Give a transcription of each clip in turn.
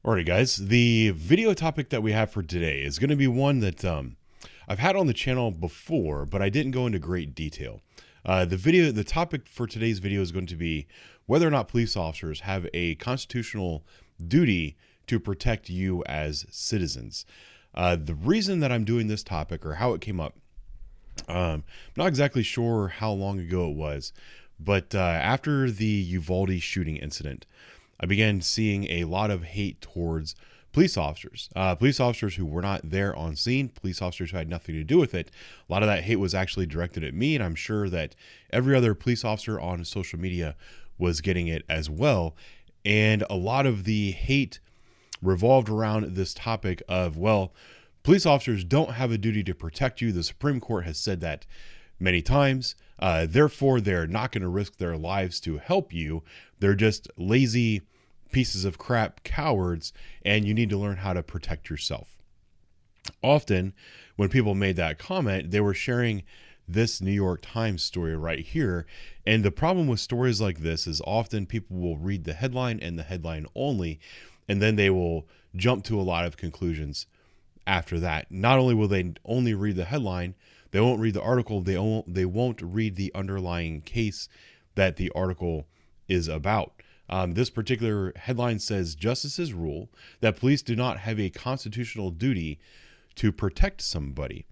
Alrighty, guys. The video topic that we have for today is going to be one that I've had on the channel before, but I didn't go into great detail. The topic for today's video is going to be whether or not police officers have a constitutional duty to protect you as citizens. The reason that I'm doing this topic, or how it came up, I'm not exactly sure how long ago it was, but after the Uvalde shooting incident, I began seeing a lot of hate towards police officers who were not there on scene, police officers who had nothing to do with it. A lot of that hate was actually directed at me, and I'm sure that every other police officer on social media was getting it as well. And a lot of the hate revolved around this topic of, well, police officers don't have a duty to protect you. The Supreme Court has said that many times. Therefore, they're not going to risk their lives to help you. They're just lazy pieces of crap cowards, and you need to learn how to protect yourself. Often, when people made that comment, they were sharing this New York Times story right here. And the problem with stories like this is often people will read the headline and the headline only, and then they will jump to a lot of conclusions after that. Not only will they only read the headline, they won't read the article, they won't read the underlying case that the article is about. This particular headline says, "Justices rule that police do not have a constitutional duty to protect somebody."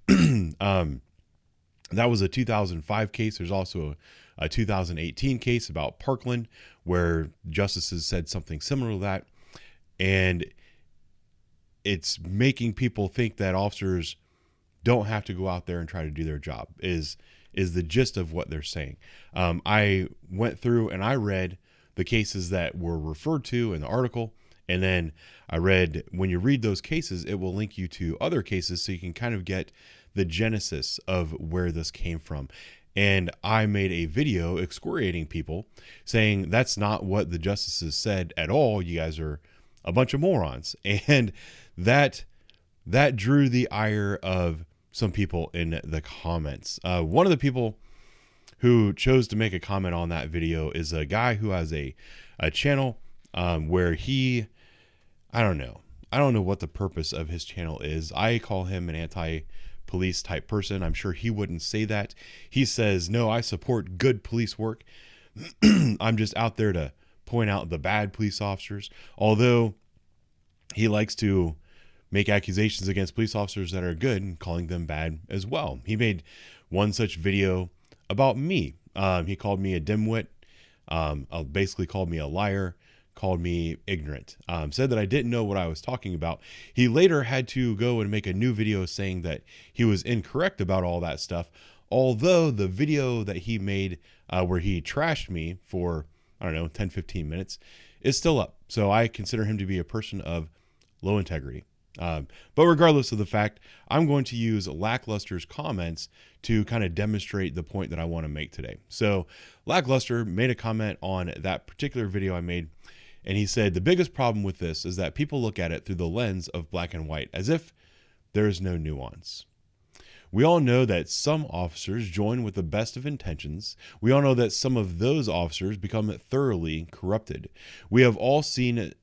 That was a 2005 case. There's also a 2018 case about Parkland where justices said something similar to that. And it's making people think that officers don't have to go out there and try to do their job is the gist of what they're saying. I went through and I read the cases that were referred to in the article, and then I read, when you read those cases, it will link you to other cases so you can kind of get the genesis of where this came from. And I made a video excoriating people, saying that's not what the justices said at all. You guys are a bunch of morons. And that drew the ire of some people in the comments. One of the people who chose to make a comment on that video is a guy who has a channel where I don't know what the purpose of his channel is. I call him an anti-police type person. I'm sure he wouldn't say that. He says, no, I support good police work. I'm just out there to point out the bad police officers. Although he likes to make accusations against police officers that are good and calling them bad as well. He made one such video about me. He called me a dimwit, basically called me a liar, called me ignorant, said that I didn't know what I was talking about. He later had to go and make a new video saying that he was incorrect about all that stuff, although the video that he made where he trashed me for, 10-15 minutes is still up. So I consider him to be a person of low integrity. But regardless of the fact, I'm going to use Lackluster's comments to kind of demonstrate the point that I want to make today. So Lackluster made a comment on that particular video I made, and he said, the biggest problem with this is that people look at it through the lens of black and white, as if there is no nuance. We all know that some officers join with the best of intentions. We all know that some of those officers become thoroughly corrupted. We have all seen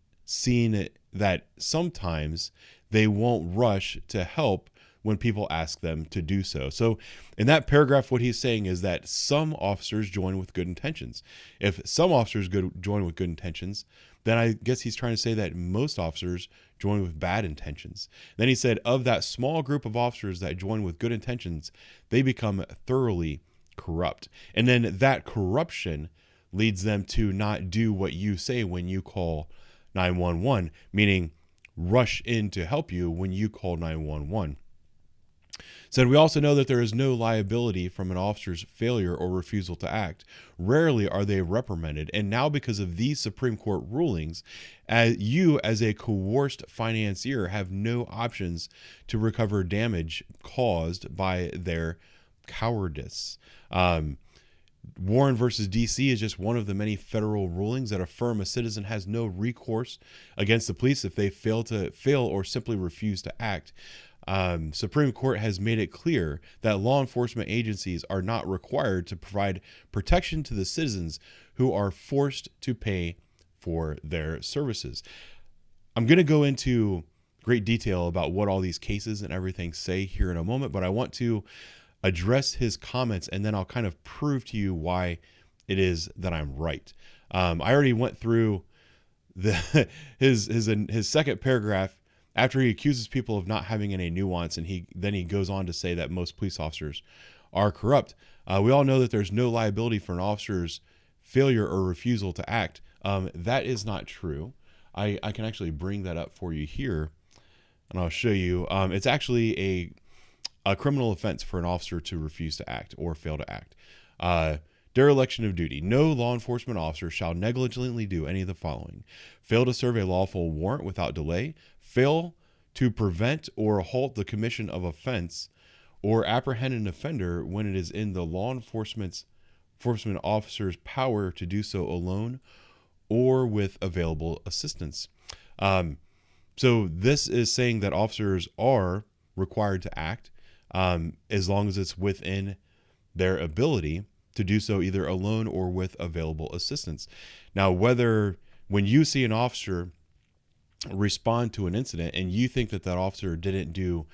that sometimes they won't rush to help when people ask them to do so. So in that paragraph, what he's saying is that some officers join with good intentions. If some officers join with good intentions, then I guess he's trying to say that most officers join with bad intentions. Then he said, of that small group of officers that join with good intentions, they become thoroughly corrupt. And then that corruption leads them to not do what you say when you call 911, meaning rush in to help you when you call 911. Said, we also know that there is no liability from an officer's failure or refusal to act. Rarely are they reprimanded. And now, because of these Supreme Court rulings, you as a coerced financier have no options to recover damage caused by their cowardice. Warren versus DC is just one of the many federal rulings that affirm a citizen has no recourse against the police if they fail or simply refuse to act. Supreme Court has made it clear that law enforcement agencies are not required to provide protection to the citizens who are forced to pay for their services. I'm going to go into great detail about what all these cases and everything say here in a moment, but I want to address his comments, and then I'll kind of prove to you why it is that I'm right. I already went through his second paragraph after he accuses people of not having any nuance, and he goes on to say that most police officers are corrupt. We all know that there's no liability for an officer's failure or refusal to act. That is not true. I can actually bring that up for you here, and I'll show you. It's actually a criminal offense for an officer to refuse to act or fail to act. Dereliction of duty. No law enforcement officer shall negligently do any of the following: fail to serve a lawful warrant without delay, fail to prevent or halt the commission of offense, or apprehend an offender when it is in the law enforcement officer's power to do so alone or with available assistance. So this is saying that officers are required to act as long as it's within their ability to do so, either alone or with available assistance. Now, when you see an officer respond to an incident and you think that officer didn't do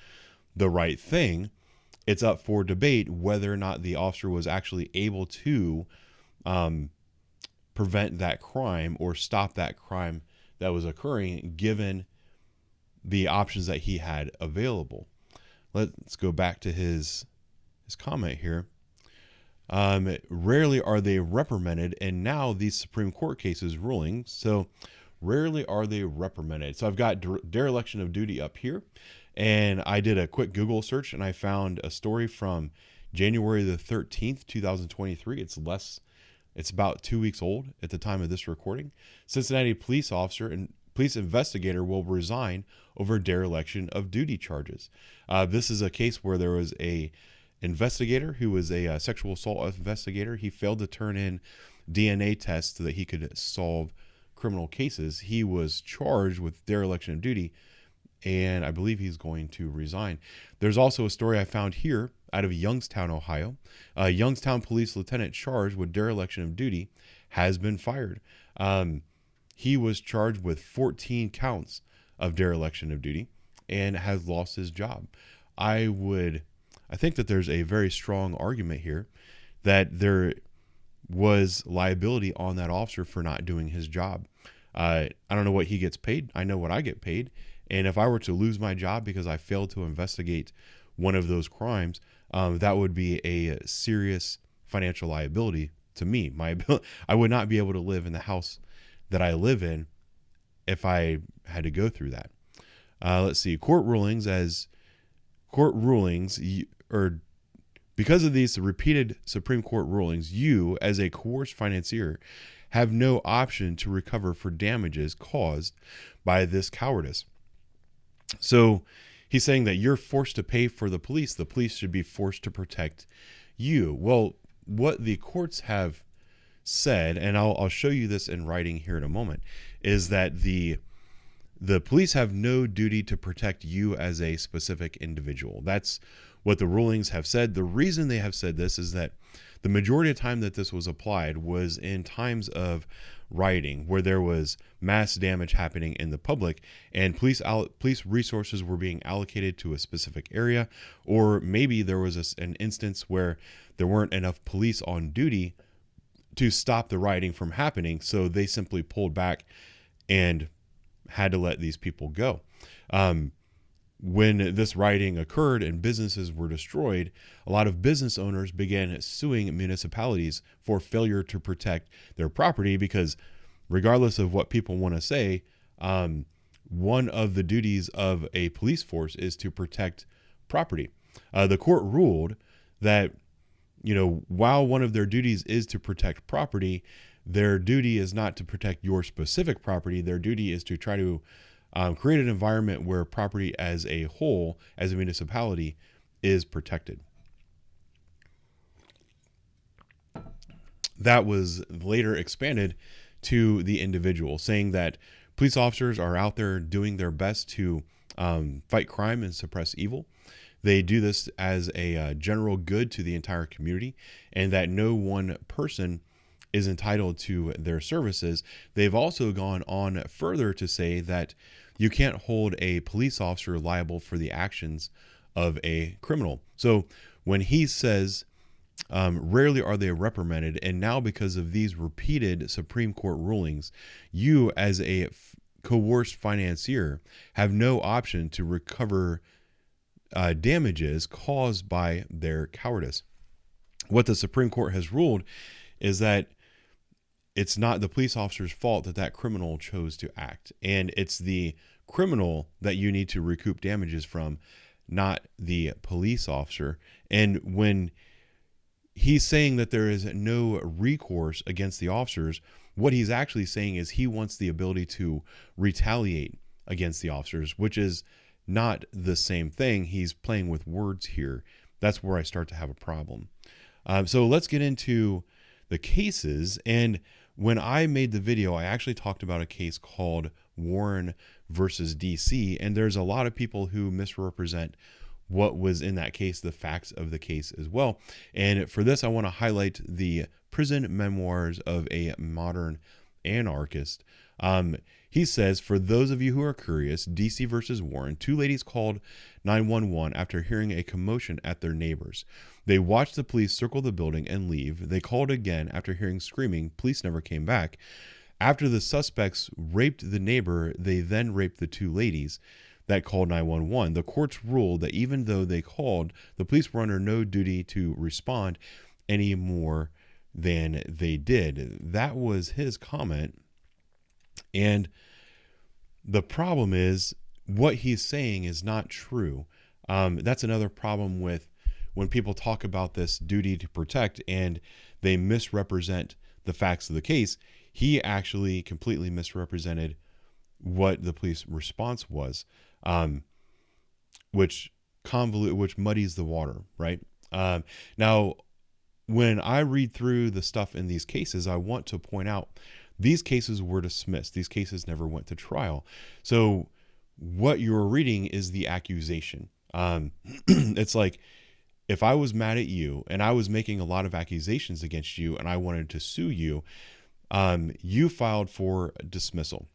the right thing, it's up for debate whether or not the officer was actually able to prevent that crime or stop that crime that was occurring, given the options that he had available. Let's go back to his comment here. Rarely are they reprimanded, and now these Supreme Court cases ruling. So rarely are they reprimanded. So I've got dereliction of duty up here, and I did a quick Google search and I found a story from January the 13th, 2023. It's about 2 weeks old at the time of this recording. Cincinnati police officer and police investigator will resign over dereliction of duty charges. This is a case where there was a investigator who was a sexual assault investigator. He failed to turn in DNA tests so that he could solve criminal cases. He was charged with dereliction of duty, and I believe he's going to resign. There's also a story I found here out of Youngstown, Ohio. A Youngstown police lieutenant charged with dereliction of duty has been fired. He was charged with 14 counts of dereliction of duty and has lost his job. I think that there's a very strong argument here that there was liability on that officer for not doing his job. I don't know what he gets paid. I know what I get paid. And if I were to lose my job because I failed to investigate one of those crimes, that would be a serious financial liability to me. I would not be able to live in the house that I live in if I had to go through that. Let's see. Because of these repeated Supreme Court rulings, you, as a coerced financier, have no option to recover for damages caused by this cowardice. So he's saying that you're forced to pay for the police. The police should be forced to protect you. Well, what the courts have said, and I'll show you this in writing here in a moment, is that the police have no duty to protect you as a specific individual. That's what the rulings have said. The reason they have said this is that the majority of time that this was applied was in times of rioting, where there was mass damage happening in the public, and police resources were being allocated to a specific area, or maybe there was an instance where there weren't enough police on duty to stop the rioting from happening, so they simply pulled back and had to let these people go. When this rioting occurred and businesses were destroyed, a lot of business owners began suing municipalities for failure to protect their property, because regardless of what people want to say, one of the duties of a police force is to protect property. The court ruled that, while one of their duties is to protect property, their duty is not to protect your specific property. Their duty is to try to create an environment where property as a whole, as a municipality, is protected. That was later expanded to the individual, saying that police officers are out there doing their best to fight crime and suppress evil. They do this as a general good to the entire community, and that no one person is entitled to their services. They've also gone on further to say that you can't hold a police officer liable for the actions of a criminal. So when he says, rarely are they reprimanded, and now because of these repeated Supreme Court rulings, you as a coerced financier have no option to recover damages caused by their cowardice. What the Supreme Court has ruled is that it's not the police officer's fault that that criminal chose to act, and it's the criminal that you need to recoup damages from, not the police officer. And when he's saying that there is no recourse against the officers, what he's actually saying is he wants the ability to retaliate against the officers, which is not the same thing. He's playing with words here. That's where I start to have a problem. So let's get into the cases. And when I made the video, I actually talked about a case called Warren versus DC. And there's a lot of people who misrepresent what was in that case, the facts of the case as well. And for this, I want to highlight the prison memoirs of a modern anarchist. He says, for those of you who are curious, DC versus Warren, two ladies called 911 after hearing a commotion at their neighbors. They watched the police circle the building and leave. They called again after hearing screaming. Police never came back. After the suspects raped the neighbor, they then raped the two ladies that called 911. The courts ruled that even though they called, the police were under no duty to respond any more than they did. That was his comment. And the problem is what he's saying is not true. That's another problem with when people talk about this duty to protect and they misrepresent the facts of the case. He actually completely misrepresented what the police response was, which muddies the water, right? Now, when I read through the stuff in these cases, I want to point out these cases were dismissed. These cases never went to trial. So what you're reading is the accusation. It's like, if I was mad at you and I was making a lot of accusations against you and I wanted to sue you, you filed for dismissal.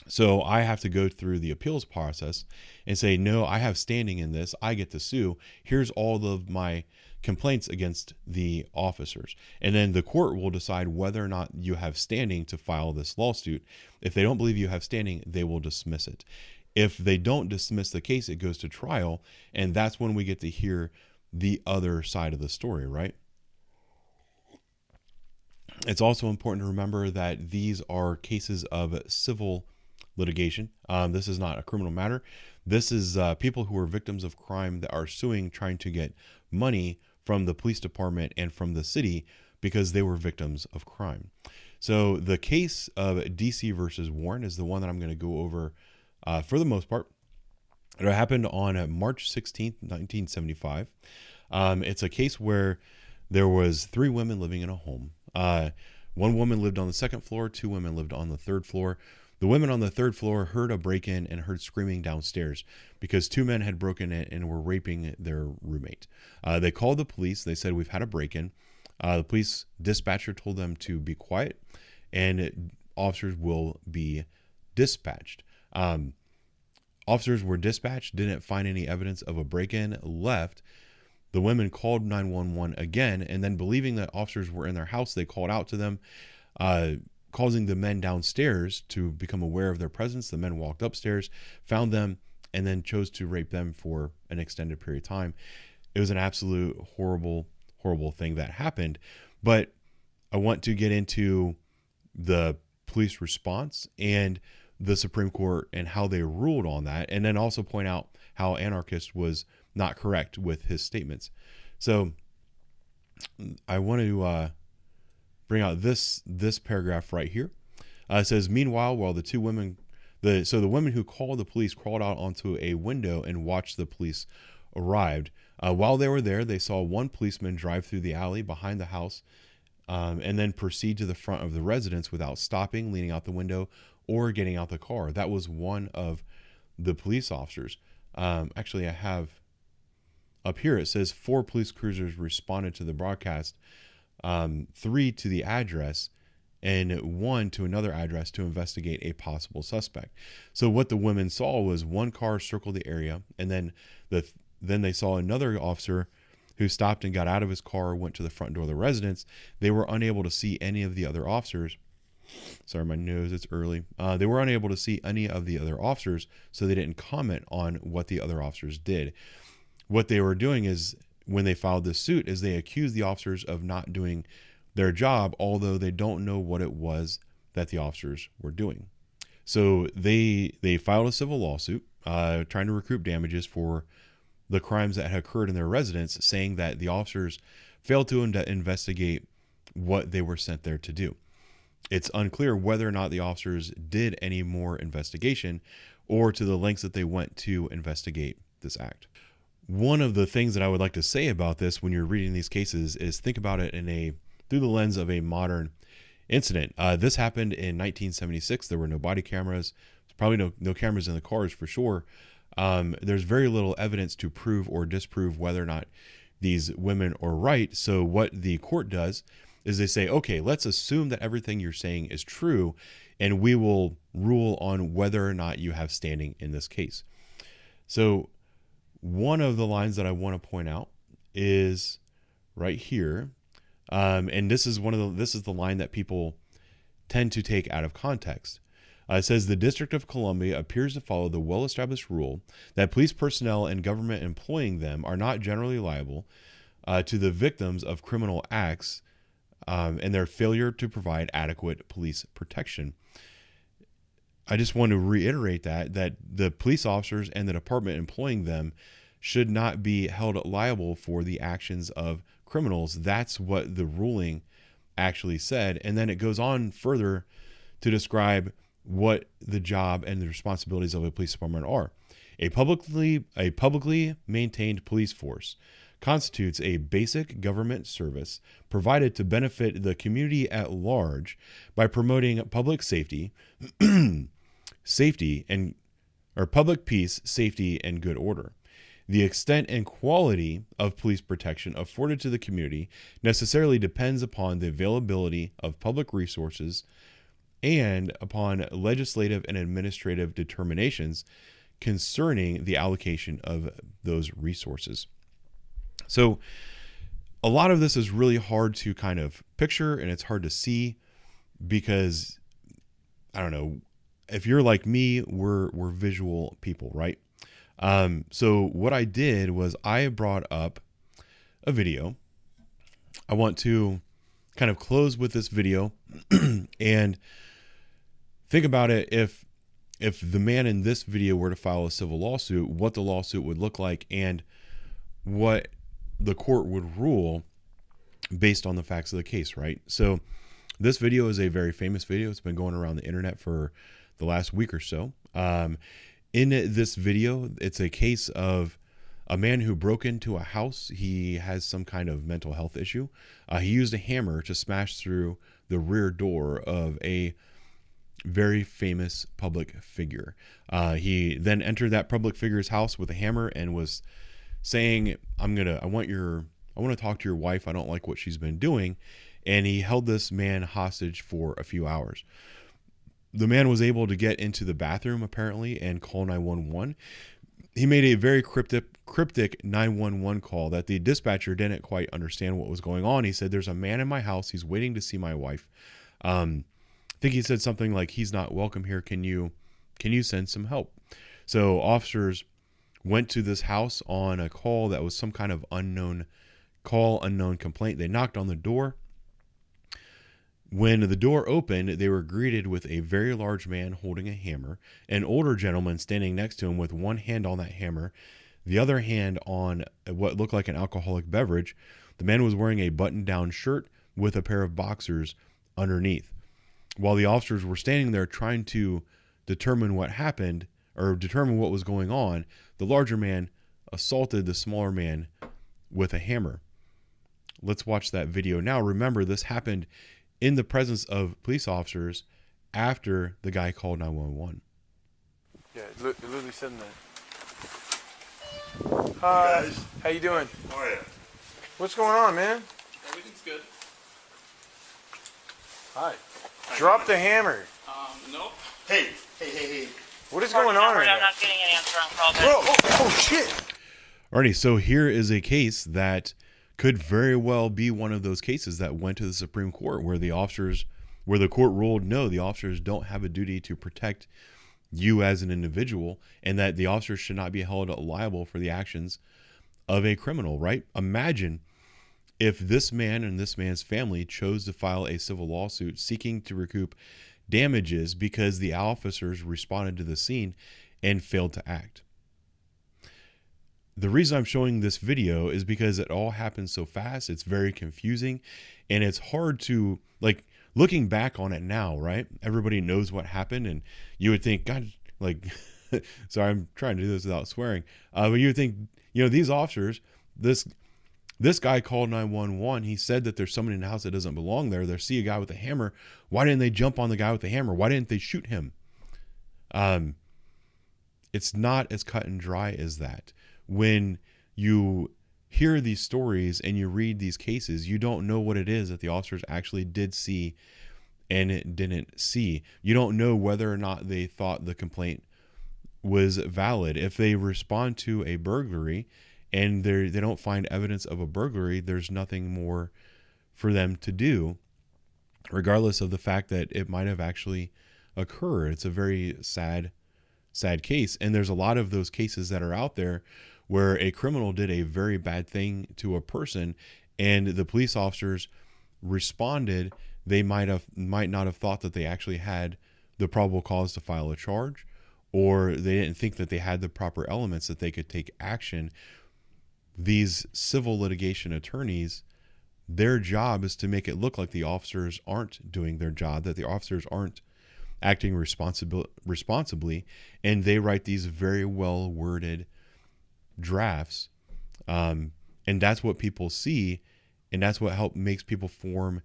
So I have to go through the appeals process and say, no, I have standing in this. I get to sue. Here's all of my complaints against the officers. And then the court will decide whether or not you have standing to file this lawsuit. If they don't believe you have standing, they will dismiss it. If they don't dismiss the case, it goes to trial. And that's when we get to hear the other side of the story, right? It's also important to remember that these are cases of civil litigation. This is not a criminal matter. This is people who are victims of crime that are suing, trying to get money from the police department and from the city because they were victims of crime. So the case of DC versus Warren is the one that I'm going to go over for the most part. It happened on March 16th, 1975. It's a case where there was 3 women living in a home. One woman lived on the 2nd floor, 2 women lived on the 3rd floor. The women on the 3rd floor heard a break-in and heard screaming downstairs because 2 men had broken in and were raping their roommate. They called the police. They said, we've had a break-in. The police dispatcher told them to be quiet and officers will be dispatched. Officers were dispatched, didn't find any evidence of a break-in, left. The women called 911 again, and then believing that officers were in their house, they called out to them, causing the men downstairs to become aware of their presence. The men walked upstairs, found them, and then chose to rape them for an extended period of time. It was an absolute horrible, horrible thing that happened. But I want to get into the police response and the Supreme Court and how they ruled on that, and then also point out how Anarchist was not correct with his statements. So I want to bring out this paragraph right here. It says, meanwhile, while the 2 women, the women who called the police crawled out onto a window and watched the police arrived. While they were there, they saw one policeman drive through the alley behind the house and then proceed to the front of the residence without stopping, leaning out the window, or getting out the car. That was one of the police officers. Actually, I have up here, it says 4 police cruisers responded to the broadcast 3 to the address, and 1 to another address to investigate a possible suspect. So what the women saw was one car circle the area, and then they saw another officer who stopped and got out of his car, went to the front door of the residence. They were unable to see any of the other officers. Sorry, my nose, it's early. They were unable to see any of the other officers, so they didn't comment on what the other officers did. What they were doing is, when they filed this suit, is they accused the officers of not doing their job, although they don't know what it was that the officers were doing. So they filed a civil lawsuit trying to recoup damages for the crimes that had occurred in their residence, saying that the officers failed to investigate what they were sent there to do. It's unclear whether or not the officers did any more investigation or to the lengths that they went to investigate this act. One of the things that I would like to say about this when you're reading these cases is think about it through the lens of a modern incident. This happened in 1976. There were no body cameras. There's probably no cameras in the cars for sure. There's very little evidence to prove or disprove whether or not these women are right. So what the court does is they say, okay, let's assume that everything you're saying is true, and we will rule on whether or not you have standing in this case. So one of the lines that I want to point out is right here. And this is the line that people tend to take out of context. It says the District of Columbia appears to follow the well-established rule that police personnel and government employing them are not generally liable to the victims of criminal acts and their failure to provide adequate police protection. I just want to reiterate that the police officers and the department employing them should not be held liable for the actions of criminals. That's what the ruling actually said. And then it goes on further to describe what the job and the responsibilities of a police department are. A publicly maintained police force constitutes a basic government service provided to benefit the community at large by promoting public safety, public peace, safety, and good order. The extent and quality of police protection afforded to the community necessarily depends upon the availability of public resources and upon legislative and administrative determinations concerning the allocation of those resources. So a lot of this is really hard to kind of picture, and it's hard to see because, I don't know, if you're like me, we're visual people, right? So what I did was I brought up a video. I want to kind of close with this video and think about it. If the man in this video were to file a civil lawsuit, what the lawsuit would look like and what the court would rule based on the facts of the case, right? So this video is a very famous video. It's been going around the internet for the last week or so. In this video, it's a case of a man who broke into a house. He has some kind of mental health issue. He used a hammer to smash through the rear door of a very famous public figure. He then entered that public figure's house with a hammer and was saying, I want to talk to your wife. I don't like what she's been doing. And he held this man hostage for a few hours. The man was able to get into the bathroom apparently and call 911. He made a very cryptic 911 call that the dispatcher didn't quite understand what was going on. He said, there's a man in my house. He's waiting to see my wife. I think he said something like, he's not welcome here. Can you send some help? So officers went to this house on a call that was some kind of unknown complaint. They knocked on the door. When the door opened, they were greeted with a very large man holding a hammer, an older gentleman standing next to him with one hand on that hammer, the other hand on what looked like an alcoholic beverage. The man was wearing a button-down shirt with a pair of boxers underneath. While the officers were standing there trying to determine what happened or determine what was going on, the larger man assaulted the smaller man with a hammer. Let's watch that video now. Remember, this happened in the presence of police officers after the guy called 911. Yeah, literally sitting there. Hi, guys. how you doing? How are you? What's going on, man? Everything's good. Hi. Drop the hammer. Nope. Hey. What is going on right I'm now? not getting an answer on call back. Oh shit. Alrighty, so here is a case that could very well be one of those cases that went to the Supreme Court where the court ruled no, the officers don't have a duty to protect you as an individual, and that the officers should not be held liable for the actions of a criminal, right? Imagine if this man and this man's family chose to file a civil lawsuit seeking to recoup damages because the officers responded to the scene and failed to act. The reason I'm showing this video is because it all happens so fast. It's very confusing, and it's hard to, like, looking back on it now, right? Everybody knows what happened, and you would think, God, like, sorry, I'm trying to do this without swearing. But you would think, these officers, this guy called 911. He said that there's someone in the house that doesn't belong there. They see a guy with a hammer. Why didn't they jump on the guy with the hammer? Why didn't they shoot him? It's not as cut and dry as that. When you hear these stories and you read these cases, you don't know what it is that the officers actually did see and it didn't see. You don't know whether or not they thought the complaint was valid. If they respond to a burglary and they don't find evidence of a burglary, there's nothing more for them to do, regardless of the fact that it might have actually occurred. It's a very sad case. And there's a lot of those cases that are out there where a criminal did a very bad thing to a person and the police officers responded. They might not have thought that they actually had the probable cause to file a charge, or they didn't think that they had the proper elements that they could take action. These civil litigation attorneys, their job is to make it look like the officers aren't doing their job, that the officers aren't acting responsibly, and they write these very well worded drafts, and that's what people see, and that's what makes people form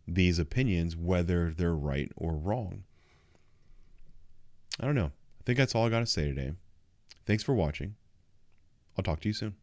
these opinions, whether they're right or wrong. I don't know. I think that's all I got to say today. Thanks for watching. I'll talk to you soon.